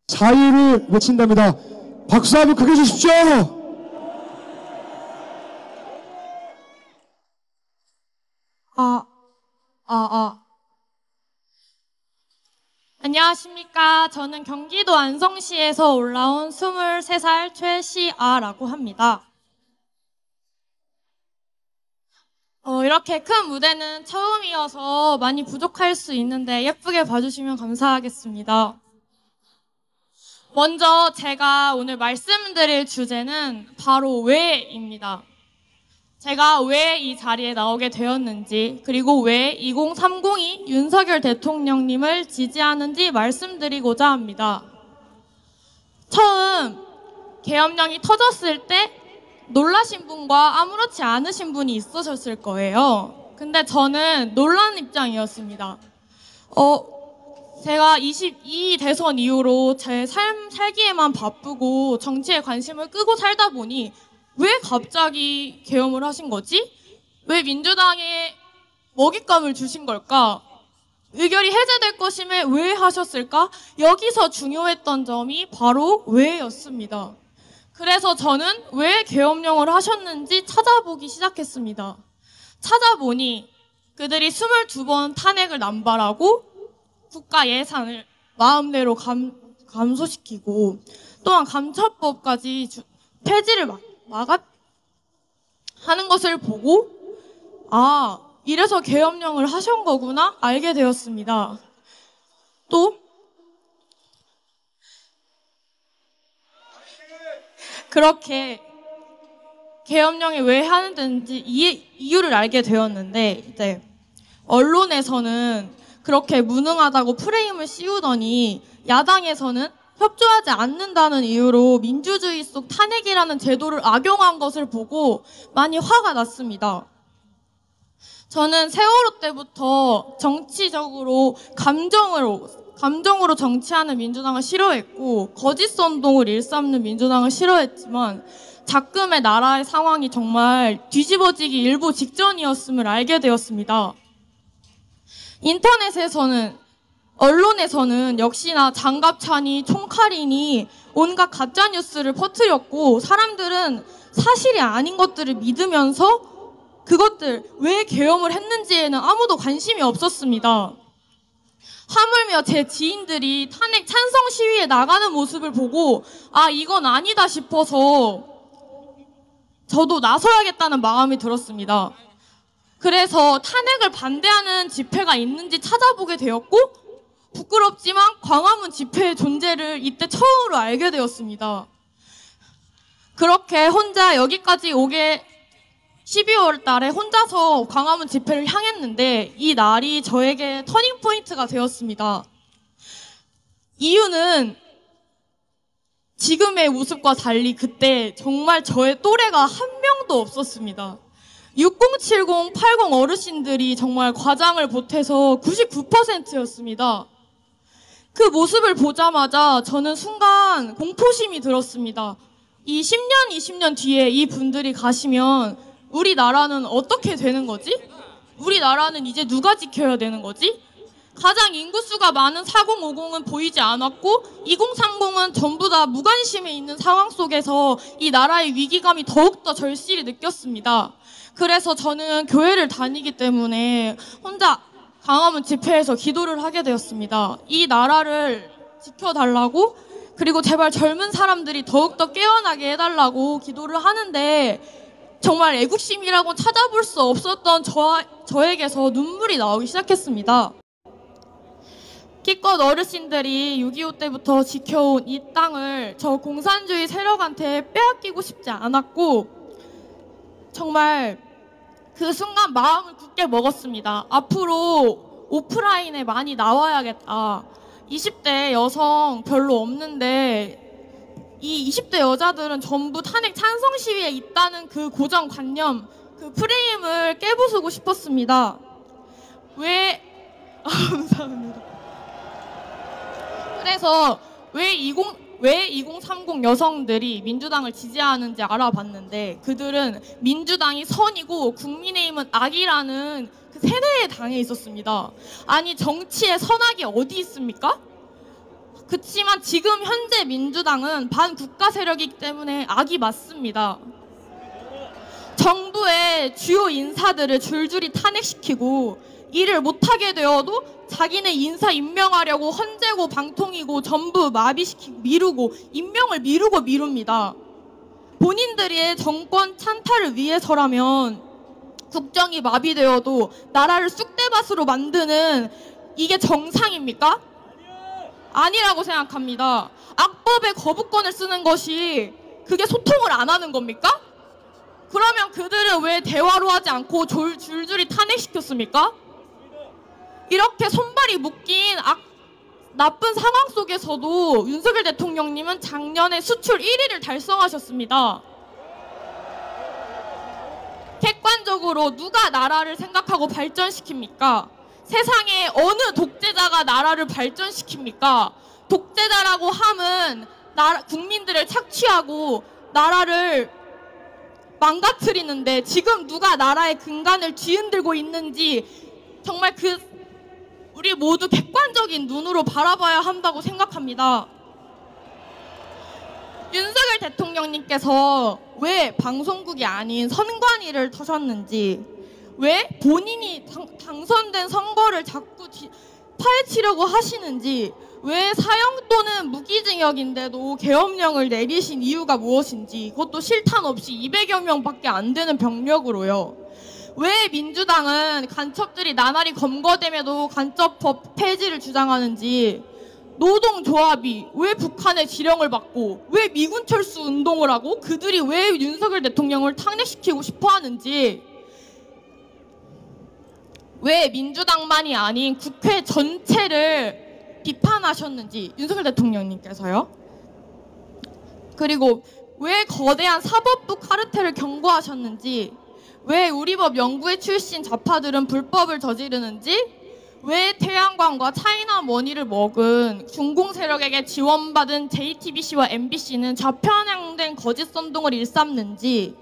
자유를 외친답니다. 박수 한번 크게 주십시오. 안녕하십니까. 저는 경기도 안성시에서 올라온 23살 최시아라고 합니다. 이렇게 큰 무대는 처음이어서 많이 부족할 수 있는데 예쁘게 봐주시면 감사하겠습니다. 먼저 제가 오늘 말씀드릴 주제는 바로 왜입니다. 제가 왜 이 자리에 나오게 되었는지, 그리고 왜 2030이 윤석열 대통령님을 지지하는지 말씀드리고자 합니다. 처음 계엄령이 터졌을 때 놀라신 분과 아무렇지 않으신 분이 있으셨을 거예요. 근데 저는 놀란 입장이었습니다. 제가 22 대선 이후로 제 살기에만 바쁘고 정치에 관심을 끄고 살다 보니 왜 갑자기 계엄을 하신 거지? 왜 민주당에 먹잇감을 주신 걸까? 의결이 해제될 것임에 왜 하셨을까? 여기서 중요했던 점이 바로 왜였습니다. 그래서 저는 왜 계엄령을 하셨는지 찾아보기 시작했습니다. 찾아보니 그들이 22번 탄핵을 남발하고 국가 예산을 마음대로 감소시키고 또한 감찰법까지 폐지를 하는 것을 보고 이래서 계엄령을 하신 거구나 알게 되었습니다. 또 그렇게 계엄령이 왜 하는지 이유를 알게 되었는데 이제 언론에서는 그렇게 무능하다고 프레임을 씌우더니 야당에서는 협조하지 않는다는 이유로 민주주의 속 탄핵이라는 제도를 악용한 것을 보고 많이 화가 났습니다. 저는 세월호 때부터 정치적으로 감정으로 정치하는 민주당을 싫어했고 거짓 선동을 일삼는 민주당을 싫어했지만 작금의 나라의 상황이 정말 뒤집어지기 일보 직전이었음을 알게 되었습니다. 인터넷에서는 언론에서는 역시나 장갑차니 총칼이니 온갖 가짜뉴스를 퍼뜨렸고 사람들은 사실이 아닌 것들을 믿으면서 그것들 왜 계엄을 했는지에는 아무도 관심이 없었습니다. 하물며 제 지인들이 탄핵 찬성 시위에 나가는 모습을 보고 이건 아니다 싶어서 저도 나서야겠다는 마음이 들었습니다. 그래서 탄핵을 반대하는 집회가 있는지 찾아보게 되었고 부끄럽지만 광화문 집회의 존재를 이때 처음으로 알게 되었습니다. 그렇게 혼자 여기까지 오게 12월 달에 혼자서 광화문 집회를 향했는데 이 날이 저에게 터닝포인트가 되었습니다. 이유는 지금의 모습과 달리 그때 정말 저의 또래가 한 명도 없었습니다. 6070, 80 어르신들이 정말 과장을 보태서 99%였습니다. 그 모습을 보자마자 저는 순간 공포심이 들었습니다. 이 10년, 20년 뒤에 이 분들이 가시면 우리나라는 어떻게 되는 거지? 우리나라는 이제 누가 지켜야 되는 거지? 가장 인구수가 많은 4050은 보이지 않았고 2030은 전부 다 무관심에 있는 상황 속에서 이 나라의 위기감이 더욱더 절실히 느꼈습니다. 그래서 저는 교회를 다니기 때문에 혼자 광화문 집회에서 기도를 하게 되었습니다. 이 나라를 지켜달라고 그리고 제발 젊은 사람들이 더욱더 깨어나게 해달라고 기도를 하는데 정말 애국심이라고 찾아볼 수 없었던 저에게서 눈물이 나오기 시작했습니다. 기껏 어르신들이 6.25 때부터 지켜온 이 땅을 저 공산주의 세력한테 빼앗기고 싶지 않았고 정말 그 순간 마음을 굳게 먹었습니다. 앞으로 오프라인에 많이 나와야겠다. 20대 여성 별로 없는데 이 20대 여자들은 전부 탄핵 찬성 시위에 있다는 그 고정관념, 그 프레임을 깨부수고 싶었습니다. 감사합니다. 그래서 왜 2030 여성들이 민주당을 지지하는지 알아봤는데 그들은 민주당이 선이고 국민의힘은 악이라는 그 세뇌의 당에 있었습니다. 아니 정치에 선악이 어디 있습니까? 그치만 지금 현재 민주당은 반국가 세력이기 때문에 악이 맞습니다. 정부의 주요 인사들을 줄줄이 탄핵시키고 일을 못하게 되어도 자기네 인사 임명하려고 헌재고 방통이고 전부 마비시키고 미루고 임명을 미룹니다. 본인들의 정권 찬탈을 위해서라면 국정이 마비되어도 나라를 쑥대밭으로 만드는 이게 정상입니까? 아니라고 생각합니다. 악법의 거부권을 쓰는 것이 그게 소통을 안 하는 겁니까? 그러면 그들은 왜 대화로 하지 않고 줄줄이 탄핵시켰습니까? 이렇게 손발이 묶인 나쁜 상황 속에서도 윤석열 대통령님은 작년에 수출 1위를 달성하셨습니다. 객관적으로 누가 나라를 생각하고 발전시킵니까? 세상에 어느 독재자가 나라를 발전시킵니까? 독재자라고 함은 국민들을 착취하고 나라를 망가뜨리는데 지금 누가 나라의 근간을 뒤흔들고 있는지 정말 우리 모두 객관적인 눈으로 바라봐야 한다고 생각합니다. 윤석열 대통령님께서 왜 방송국이 아닌 선관위를 터셨는지, 왜 본인이 당선된 선거를 자꾸 파헤치려고 하시는지, 왜 사형 또는 무기징역인데도 계엄령을 내리신 이유가 무엇인지, 그것도 실탄 없이 200여 명밖에 안 되는 병력으로요. 왜 민주당은 간첩들이 나날이 검거됨에도 간첩법 폐지를 주장하는지, 노동조합이 왜 북한의 지령을 받고 왜 미군 철수 운동을 하고 그들이 왜 윤석열 대통령을 탄핵시키고 싶어 하는지, 왜 민주당만이 아닌 국회 전체를 비판하셨는지 윤석열 대통령님께서요. 그리고 왜 거대한 사법부 카르텔을 경고하셨는지, 왜 우리법 연구회 출신 좌파들은 불법을 저지르는지, 왜 태양광과 차이나머니를 먹은 중공 세력에게 지원받은 JTBC와 MBC는 좌편향된 거짓 선동을 일삼는지,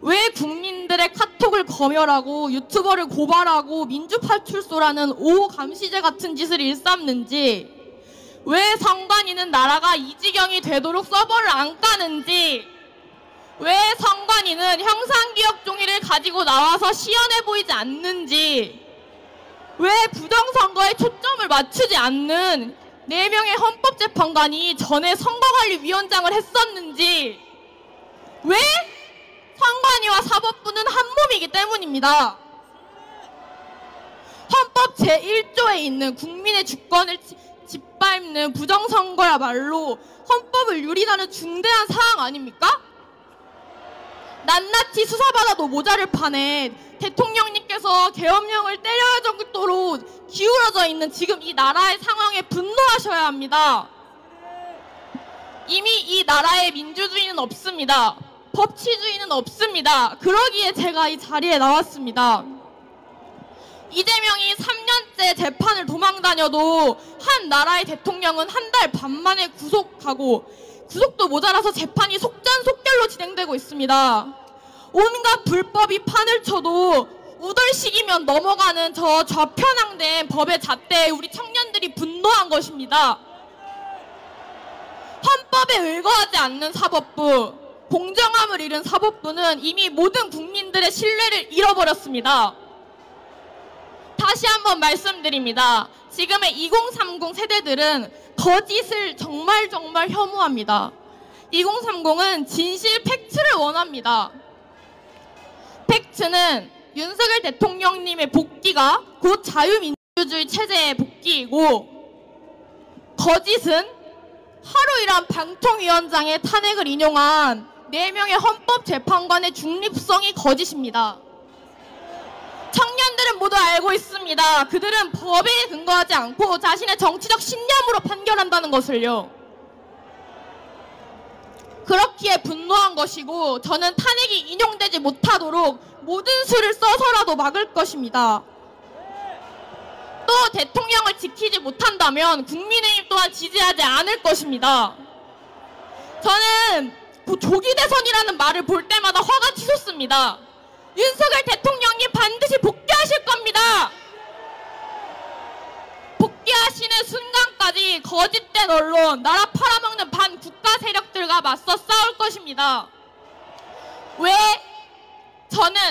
왜 국민들의 카톡을 검열하고 유튜버를 고발하고 민주파출소라는 오감시제 같은 짓을 일삼는지, 왜 선관위는 나라가 이 지경이 되도록 서버를 안 까는지, 왜 선관위는 형상기억 종이를 가지고 나와서 시연해 보이지 않는지, 왜 부정선거에 초점을 맞추지 않는 4명의 헌법재판관이 전에 선거관리위원장을 했었는지, 왜 선관위와 사법부는 한 몸이기 때문입니다. 헌법 제1조에 있는 국민의 주권을 짓밟는 부정선거야말로 헌법을 유린하는 중대한 사항 아닙니까? 낱낱이 수사받아도 모자를 판에 대통령님께서 계엄령을 때려야 정도로 기울어져 있는 지금 이 나라의 상황에 분노하셔야 합니다. 이미 이 나라에 민주주의는 없습니다. 법치주의는 없습니다. 그러기에 제가 이 자리에 나왔습니다. 이재명이 3년째 재판을 도망다녀도 한 나라의 대통령은 한 달 반 만에 구속하고, 구속도 모자라서 재판이 속전속결로 진행되고 있습니다. 온갖 불법이 판을 쳐도 우덜식이면 넘어가는 저 좌편향된 법의 잣대에 우리 청년들이 분노한 것입니다. 헌법에 의거하지 않는 사법부, 공정함을 잃은 사법부는 이미 모든 국민들의 신뢰를 잃어버렸습니다. 다시 한번 말씀드립니다. 지금의 2030 세대들은 거짓을 정말 혐오합니다. 2030은 진실 팩트를 원합니다. 팩트는 윤석열 대통령님의 복귀가 곧 자유민주주의 체제의 복귀이고, 거짓은 하루 일한 방통위원장의 탄핵을 인용한 4명의 헌법재판관의 중립성이 거짓입니다. 청년들은 모두 알고 있습니다. 그들은 법에 근거하지 않고 자신의 정치적 신념으로 판결한다는 것을요. 그렇기에 분노한 것이고, 저는 탄핵이 인용되지 못하도록 모든 수를 써서라도 막을 것입니다. 또 대통령을 지키지 못한다면 국민의힘 또한 지지하지 않을 것입니다. 저는 조기 대선이라는 말을 볼 때마다 화가 치솟습니다. 윤석열 대통령님 반드시 복귀하실 겁니다. 복귀하시는 순간까지 거짓된 언론, 나라 팔아먹는 반국가 세력들과 맞서 싸울 것입니다. 왜?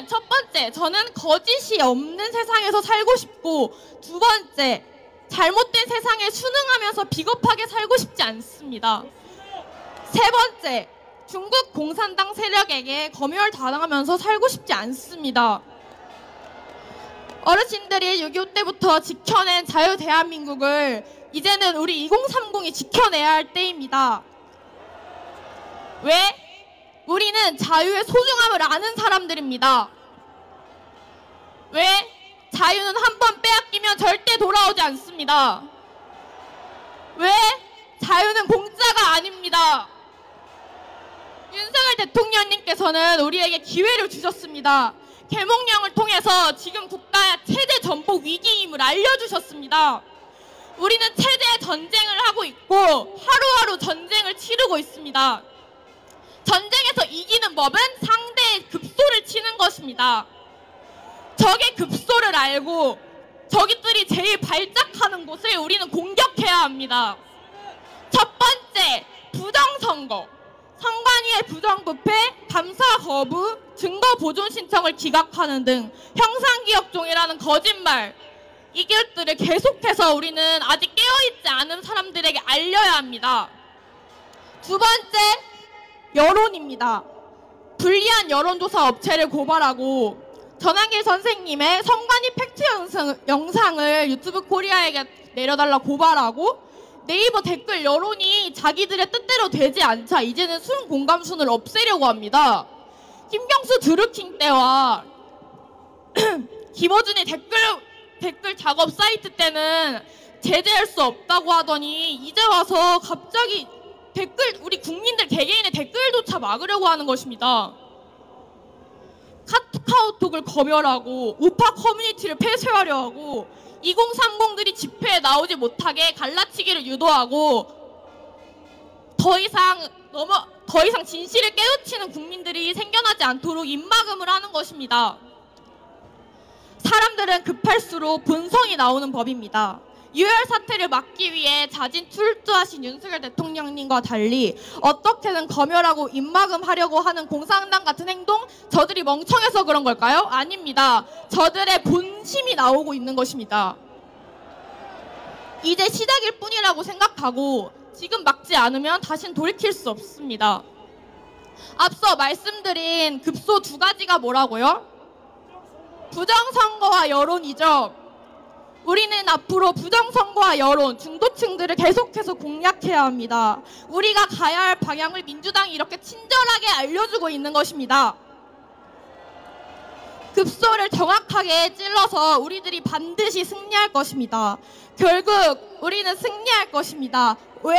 첫 번째, 저는 거짓이 없는 세상에서 살고 싶고, 두 번째, 잘못된 세상에 순응하면서 비겁하게 살고 싶지 않습니다. 세 번째, 중국 공산당 세력에게 검열당하면서 살고 싶지 않습니다. 어르신들이 6.25 때부터 지켜낸 자유 대한민국을 이제는 우리 2030이 지켜내야 할 때입니다. 왜? 우리는 자유의 소중함을 아는 사람들입니다. 왜? 자유는 한 번 빼앗기면 절대 돌아오지 않습니다. 왜? 자유는 공짜가 아닙니다. 윤석열 대통령님께서는 우리에게 기회를 주셨습니다. 계몽령을 통해서 지금 국가의 체제 전복 위기임을 알려주셨습니다. 우리는 체제 전쟁을 하고 있고 하루하루 전쟁을 치르고 있습니다. 전쟁에서 이기는 법은 상대의 급소를 치는 것입니다. 적의 급소를 알고 적들이 제일 발작하는 곳을 우리는 공격해야 합니다. 첫 번째, 부정선거. 선관위의 부정부패, 감사 거부, 증거 보존 신청을 기각하는 등 형사기업종이라는 거짓말, 이 것들을 계속해서 우리는 아직 깨어있지 않은 사람들에게 알려야 합니다. 두 번째, 여론입니다. 불리한 여론조사 업체를 고발하고 전한길 선생님의 선관위 팩트 영상을 유튜브 코리아에게 내려달라 고발하고 네이버 댓글 여론이 자기들의 뜻대로 되지 않자 이제는 순 공감순을 없애려고 합니다. 김경수 드루킹 때와 김어준이 댓글 작업 사이트 때는 제재할 수 없다고 하더니 이제 와서 갑자기 우리 국민들 개개인의 댓글조차 막으려고 하는 것입니다. 카카오톡을 검열하고 우파 커뮤니티를 폐쇄하려 하고 2030들이 집회에 나오지 못하게 갈라치기를 유도하고 더 이상 진실을 깨우치는 국민들이 생겨나지 않도록 입막음을 하는 것입니다. 사람들은 급할수록 본성이 나오는 법입니다. 유혈 사태를 막기 위해 자진 출두하신 윤석열 대통령님과 달리 어떻게든 검열하고 입막음하려고 하는 공산당 같은 행동, 저들이 멍청해서 그런 걸까요? 아닙니다. 저들의 본심이 나오고 있는 것입니다. 이제 시작일 뿐이라고 생각하고 지금 막지 않으면 다신 돌이킬 수 없습니다. 앞서 말씀드린 급소 두 가지가 뭐라고요? 부정선거와 여론이죠. 우리는 앞으로 부정선거와 여론, 중도층들을 계속해서 공략해야 합니다. 우리가 가야 할 방향을 민주당이 이렇게 친절하게 알려주고 있는 것입니다. 급소를 정확하게 찔러서 우리들이 반드시 승리할 것입니다. 결국 우리는 승리할 것입니다. 왜?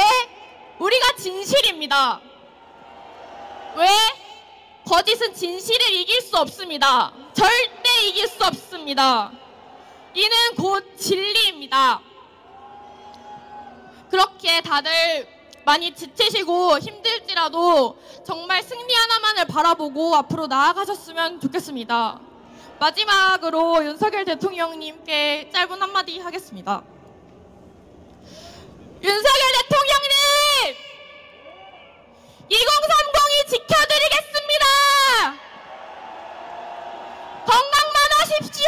우리가 진실입니다. 왜? 거짓은 진실을 이길 수 없습니다. 절대 이길 수 없습니다. 이는 곧 진리입니다. 그렇게 다들 많이 지치시고 힘들지라도 정말 승리 하나만을 바라보고 앞으로 나아가셨으면 좋겠습니다. 마지막으로 윤석열 대통령님께 짧은 한마디 하겠습니다. 윤석열 대통령님! 2030이 지켜드리겠습니다! 건강만 하십시오!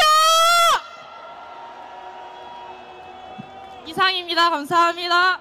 이상입니다. 감사합니다.